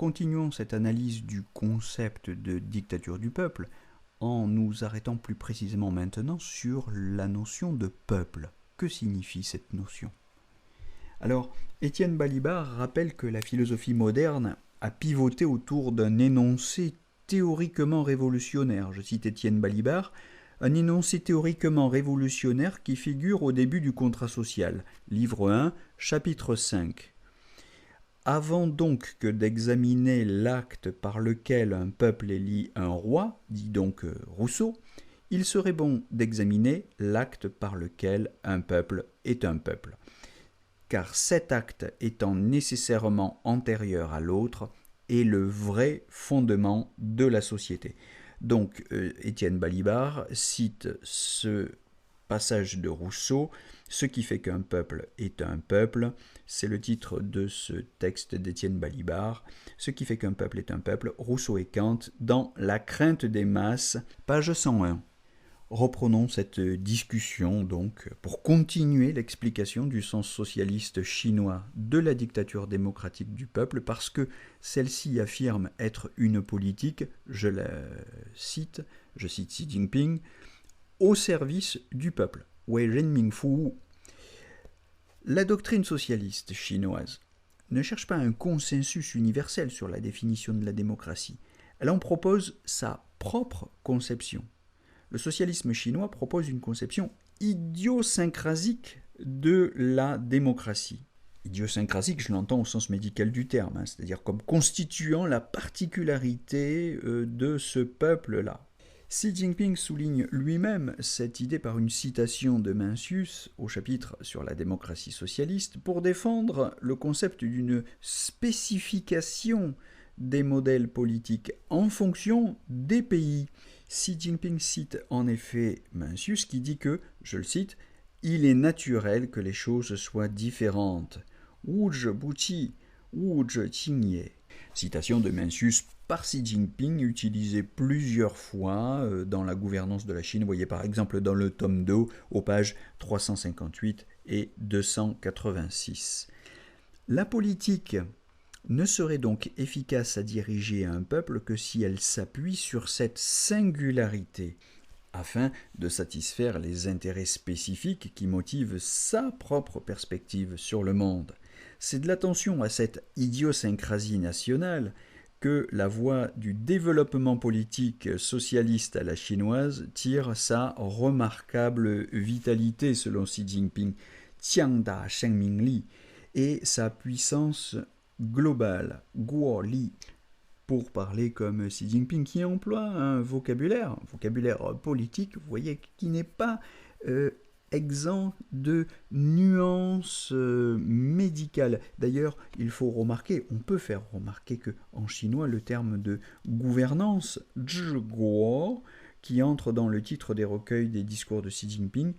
continuons cette analyse du concept de dictature du peuple en nous arrêtant plus précisément maintenant sur la notion de peuple. Que signifie cette notion ? Alors, Étienne Balibar rappelle que la philosophie moderne a pivoté autour d'un énoncé théoriquement révolutionnaire. Je cite Étienne Balibar, un énoncé théoriquement révolutionnaire qui figure au début du contrat social, livre 1, chapitre 5. Avant donc que d'examiner l'acte par lequel un peuple élit un roi, dit donc Rousseau, il serait bon d'examiner l'acte par lequel un peuple est un peuple. Car cet acte étant nécessairement antérieur à l'autre est le vrai fondement de la société. Donc Étienne Balibar cite ce passage de Rousseau, ce qui fait qu'un peuple est un peuple, c'est le titre de ce texte d'Étienne Balibar, ce qui fait qu'un peuple est un peuple, Rousseau et Kant, dans La crainte des masses, page 101. Reprenons cette discussion donc pour continuer l'explication du sens socialiste chinois de la dictature démocratique du peuple parce que celle-ci affirme être une politique, je cite Xi Jinping, au service du peuple. Wei Renmin Fu. La doctrine socialiste chinoise ne cherche pas un consensus universel sur la définition de la démocratie. Elle en propose sa propre conception. Le socialisme chinois propose une conception idiosyncrasique de la démocratie. Idiosyncrasique, je l'entends au sens médical du terme, c'est-à-dire comme constituant la particularité de ce peuple-là. Xi Jinping souligne lui-même cette idée par une citation de Mencius au chapitre sur la démocratie socialiste pour défendre le concept d'une spécification des modèles politiques en fonction des pays. Xi Jinping cite en effet Mencius qui dit que, je le cite, « Il est naturel que les choses soient différentes. Wu zhe bu qi, wu zhe qingye ». Citation de Mencius par Xi Jinping utilisée plusieurs fois dans la gouvernance de la Chine. Vous voyez par exemple dans le tome 2 aux pages 358 et 286. La politique ne serait donc efficace à diriger un peuple que si elle s'appuie sur cette singularité, afin de satisfaire les intérêts spécifiques qui motivent sa propre perspective sur le monde. C'est de l'attention à cette idiosyncrasie nationale que la voie du développement politique socialiste à la chinoise tire sa remarquable vitalité selon Xi Jinping, Tiangda Shengmingli, et sa puissance globale, Guoli, pour parler comme Xi Jinping qui emploie un vocabulaire politique, vous voyez, qui n'est pas exempt de nuances médicales. D'ailleurs, il faut remarquer, on peut faire remarquer qu'en chinois, le terme de gouvernance, zhiguo, qui entre dans le titre des recueils des discours de Xi Jinping,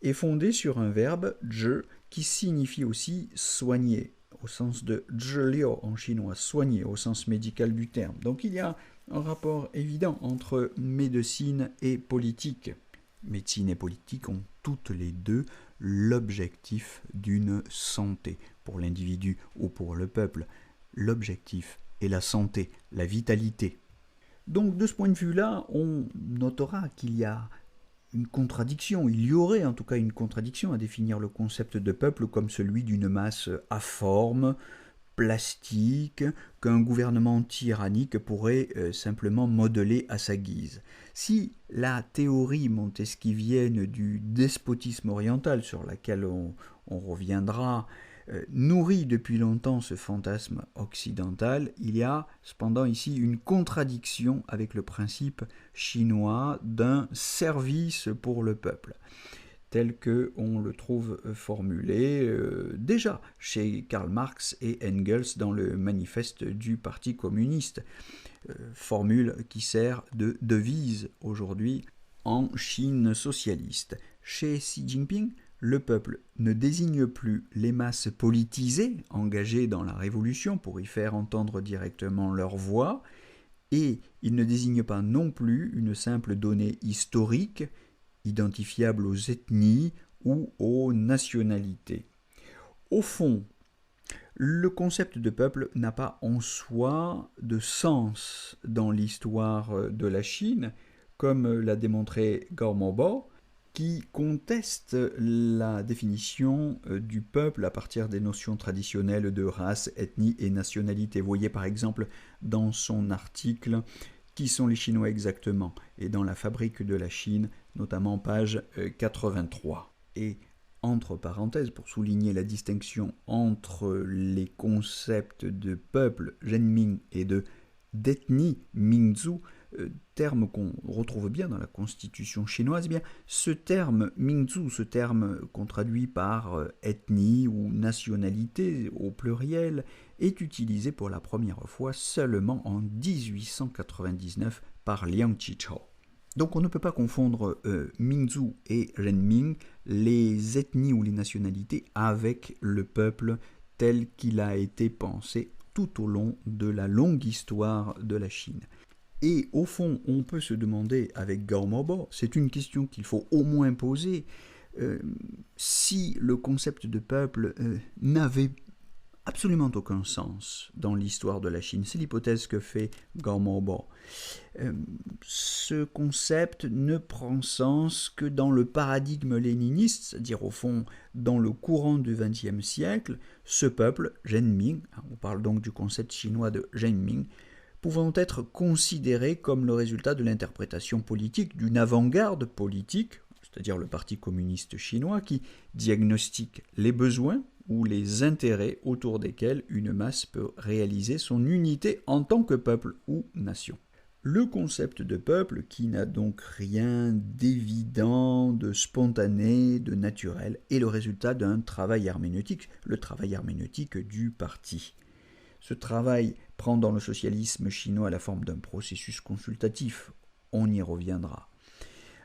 est fondé sur un verbe zhi qui signifie aussi soigner, au sens de zhiliu en chinois, soigner au sens médical du terme. Donc il y a un rapport évident entre médecine et politique. Médecine et politique ont toutes les deux l'objectif d'une santé, pour l'individu ou pour le peuple. L'objectif est la santé, la vitalité. Donc de ce point de vue-là, on notera qu'il y a une contradiction, il y aurait en tout cas une contradiction à définir le concept de peuple comme celui d'une masse informe, plastique, qu'un gouvernement tyrannique pourrait simplement modeler à sa guise. Si la théorie montesquivienne du despotisme oriental, sur laquelle on reviendra, nourrit depuis longtemps ce fantasme occidental, il y a cependant ici une contradiction avec le principe chinois d'un service pour le peuple, tel qu'on le trouve formulé déjà chez Karl Marx et Engels dans le manifeste du Parti communiste, formule qui sert de devise aujourd'hui en Chine socialiste. Chez Xi Jinping, le peuple ne désigne plus les masses politisées engagées dans la révolution pour y faire entendre directement leur voix, et il ne désigne pas non plus une simple donnée historique identifiable aux ethnies ou aux nationalités. Au fond, Le concept de peuple n'a pas en soi de sens dans l'histoire de la Chine, comme l'a démontré Gao Mobo, qui conteste la définition du peuple à partir des notions traditionnelles de race, ethnie et nationalité. Vous voyez par exemple dans son article qui sont les Chinois exactement, et dans la fabrique de la Chine, notamment page 83. Et entre parenthèses, pour souligner la distinction entre les concepts de peuple, Zhenming, et d'ethnie, Mingzhu, terme qu'on retrouve bien dans la constitution chinoise, eh bien, ce terme Mingzhu, ce terme qu'on traduit par ethnie ou nationalité au pluriel, est utilisé pour la première fois seulement en 1899 par Liang Qichao. Donc on ne peut pas confondre Mingzhu et Renming, les ethnies ou les nationalités, avec le peuple tel qu'il a été pensé tout au long de la longue histoire de la Chine. Et au fond, on peut se demander avec Gao Mobo, c'est une question qu'il faut au moins poser, si le concept de peuple n'avait absolument aucun sens dans l'histoire de la Chine. C'est l'hypothèse que fait Gao Mobo. Ce concept ne prend sens que dans le paradigme léniniste, c'est-à-dire au fond dans le courant du XXe siècle, ce peuple, Zhenming, on parle donc du concept chinois de Zhenming, pouvant être considéré comme le résultat de l'interprétation politique d'une avant-garde politique, c'est-à-dire le Parti communiste chinois, qui diagnostique les besoins ou les intérêts autour desquels une masse peut réaliser son unité en tant que peuple ou nation. Le concept de peuple, qui n'a donc rien d'évident, de spontané, de naturel, est le résultat d'un travail herméneutique, le travail herméneutique du parti. Ce travail prend dans le socialisme chinois la forme d'un processus consultatif, on y reviendra.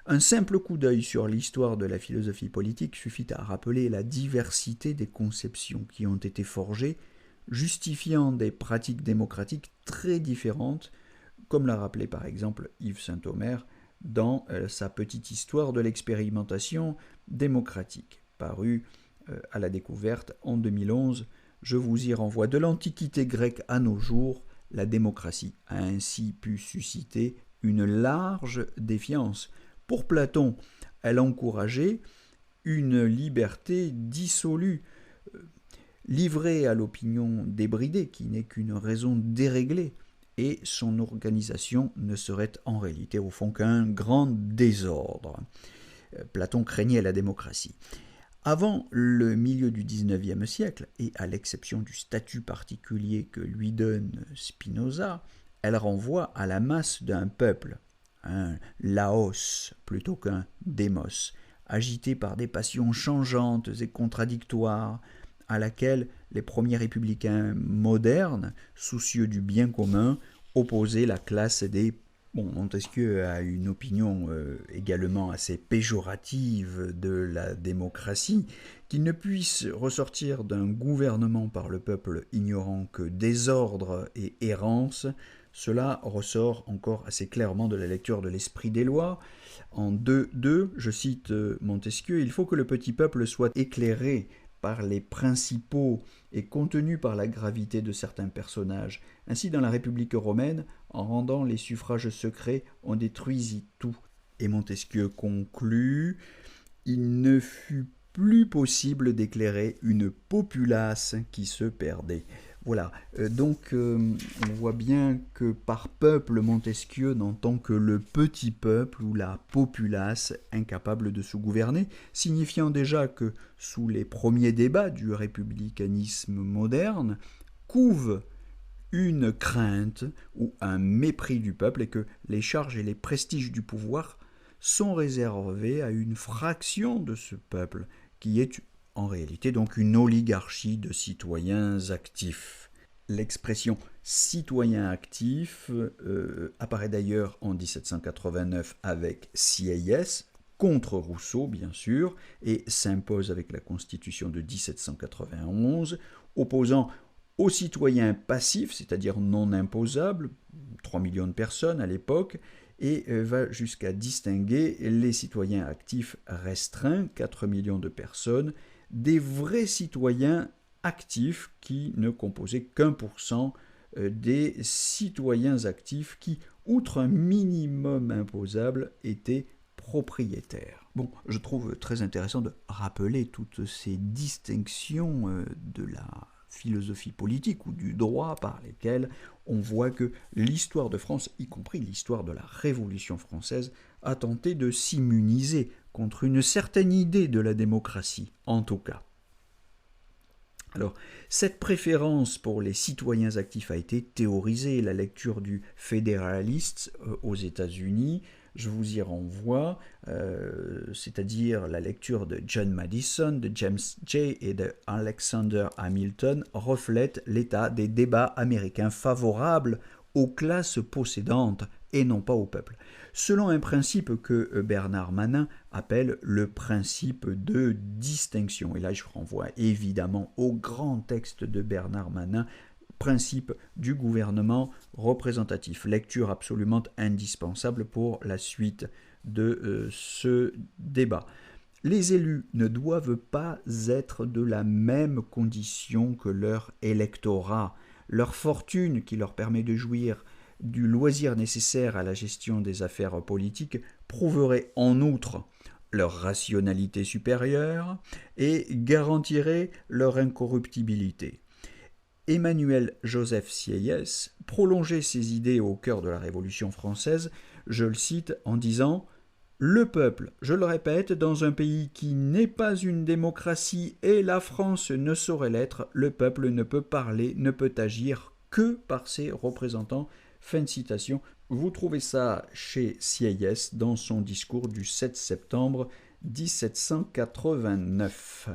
Un simple coup d'œil sur l'histoire de la philosophie politique suffit à rappeler la diversité des conceptions qui ont été forgées, justifiant des pratiques démocratiques très différentes, comme l'a rappelé par exemple Yves Saint-Omer dans sa petite histoire de l'expérimentation démocratique, parue à la découverte en 2011. Je vous y renvoie. De l'Antiquité grecque à nos jours, la démocratie a ainsi pu susciter une large défiance. Pour Platon, elle encourageait une liberté dissolue, livrée à l'opinion débridée, qui n'est qu'une raison déréglée, et son organisation ne serait en réalité au fond qu'un grand désordre. Platon craignait la démocratie. Avant le milieu du XIXe siècle, et à l'exception du statut particulier que lui donne Spinoza, elle renvoie à la masse d'un peuple, un laos plutôt qu'un démos, agité par des passions changeantes et contradictoires, à laquelle les premiers républicains modernes, soucieux du bien commun, opposaient la classe des Montesquieu a une opinion également assez péjorative de la démocratie, qu'il ne puisse ressortir d'un gouvernement par le peuple ignorant que désordre et errance. Cela ressort encore assez clairement de la lecture de l'Esprit des lois. En 2.2, je cite Montesquieu, « Il faut que le petit peuple soit éclairé par les principaux et contenu par la gravité de certains personnages. Ainsi, dans la République romaine, en rendant les suffrages secrets, on détruisit tout. » Et Montesquieu conclut, « Il ne fut plus possible d'éclairer une populace qui se perdait. » Voilà, donc on voit bien que par peuple, Montesquieu n'entend que le petit peuple ou la populace incapable de se gouverner, signifiant déjà que sous les premiers débats du républicanisme moderne, couve une crainte ou un mépris du peuple et que les charges et les prestiges du pouvoir sont réservés à une fraction de ce peuple qui est en réalité donc une oligarchie de citoyens actifs. L'expression citoyen actif apparaît d'ailleurs en 1789 avec CIS, contre Rousseau bien sûr, et s'impose avec la Constitution de 1791, opposant aux citoyens passifs, c'est-à-dire non imposables, 3 millions de personnes à l'époque, et va jusqu'à distinguer les citoyens actifs restreints, 4 millions de personnes, des vrais citoyens actifs qui ne composaient qu'1% des citoyens actifs qui, outre un minimum imposable, étaient propriétaires. Bon, je trouve très intéressant de rappeler toutes ces distinctions de la philosophie politique ou du droit par lesquelles on voit que l'histoire de France, y compris l'histoire de la Révolution française, a tenté de s'immuniser contre une certaine idée de la démocratie, en tout cas. Alors, cette préférence pour les citoyens actifs a été théorisée. La lecture du Federalist aux États-Unis, je vous y renvoie, c'est-à-dire la lecture de John Madison, de James Jay et de Alexander Hamilton, reflète l'état des débats américains favorables aux classes possédantes et non pas au peuple, selon un principe que Bernard Manin appelle le principe de distinction. Et là, je renvoie évidemment au grand texte de Bernard Manin, principe du gouvernement représentatif. Lecture absolument indispensable pour la suite de ce débat. Les élus ne doivent pas être de la même condition que leur électorat. Leur fortune qui leur permet de jouir du loisir nécessaire à la gestion des affaires politiques prouverait en outre leur rationalité supérieure et garantirait leur incorruptibilité. Emmanuel Joseph Sieyès prolongeait ces idées au cœur de la Révolution française, je le cite en disant « Le peuple, je le répète, dans un pays qui n'est pas une démocratie et la France ne saurait l'être, le peuple ne peut parler, ne peut agir que par ses représentants. » Fin de citation. Vous trouvez ça chez Sieyès dans son discours du 7 septembre 1789.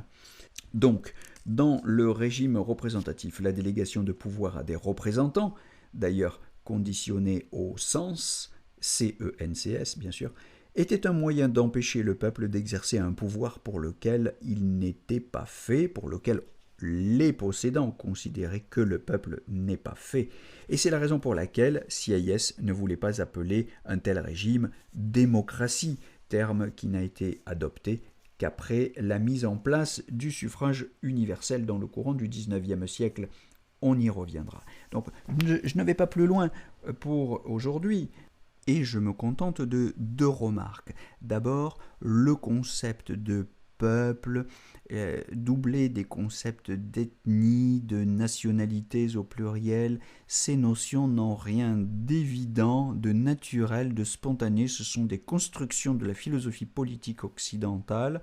Donc, dans le régime représentatif, la délégation de pouvoir à des représentants, d'ailleurs conditionnée au sens, CENCS bien sûr, était un moyen d'empêcher le peuple d'exercer un pouvoir pour lequel il n'était pas fait, pour lequel les possédants considéraient que le peuple n'est pas fait. Et c'est la raison pour laquelle Sieyès ne voulait pas appeler un tel régime démocratie, terme qui n'a été adopté qu'après la mise en place du suffrage universel dans le courant du XIXe siècle. On y reviendra. Donc je ne vais pas plus loin pour aujourd'hui. Et je me contente de deux remarques. D'abord, le concept de peuple, doublé des concepts d'ethnie, de nationalités au pluriel, ces notions n'ont rien d'évident, de naturel, de spontané, ce sont des constructions de la philosophie politique occidentale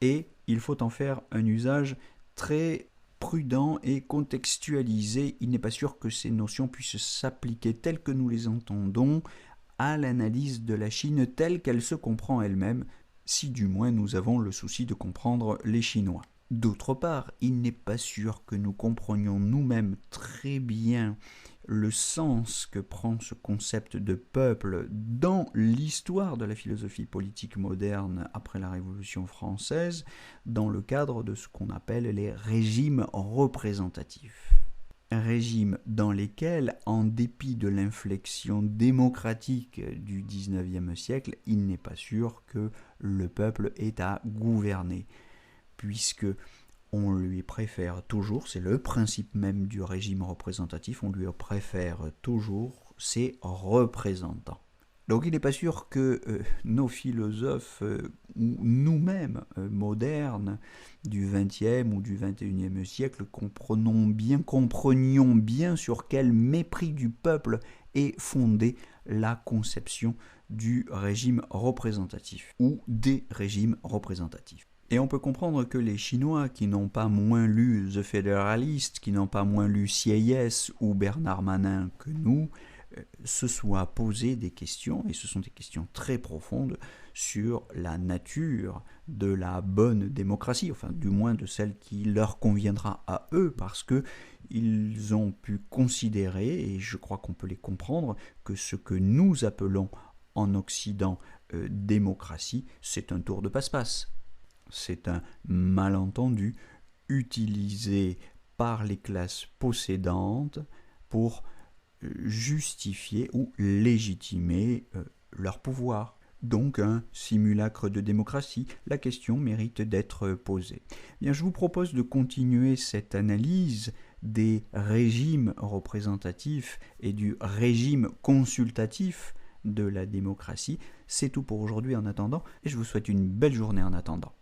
et il faut en faire un usage très prudent et contextualisé. Il n'est pas sûr que ces notions puissent s'appliquer telles que nous les entendons à l'analyse de la Chine telle qu'elle se comprend elle-même, si du moins nous avons le souci de comprendre les Chinois. D'autre part, il n'est pas sûr que nous comprenions nous-mêmes très bien le sens que prend ce concept de peuple dans l'histoire de la philosophie politique moderne après la Révolution française, dans le cadre de ce qu'on appelle les régimes représentatifs. Régimes dans lesquels, en dépit de l'inflexion démocratique du XIXe siècle, il n'est pas sûr que le peuple ait à gouverner, puisque on lui préfère toujours, c'est le principe même du régime représentatif, on lui préfère toujours ses représentants. Donc il n'est pas sûr que nos philosophes, ou nous-mêmes modernes, du XXe ou du XXIe siècle, comprenions bien sur quel mépris du peuple est fondée la conception du régime représentatif, ou des régimes représentatifs. Et on peut comprendre que les Chinois, qui n'ont pas moins lu The Federalist, qui n'ont pas moins lu Sieyès ou Bernard Manin que nous, se soient posé des questions, et ce sont des questions très profondes, sur la nature de la bonne démocratie, enfin du moins de celle qui leur conviendra à eux, parce qu'ils ont pu considérer, et je crois qu'on peut les comprendre, que ce que nous appelons en Occident démocratie, c'est un tour de passe-passe. C'est un malentendu utilisé par les classes possédantes pour justifier ou légitimer leur pouvoir. donc un simulacre de démocratie? La question mérite d'être posée. Bien, je vous propose de continuer cette analyse des régimes représentatifs et du régime consultatif de la démocratie. C'est tout pour aujourd'hui en attendant, et je vous souhaite une belle journée en attendant.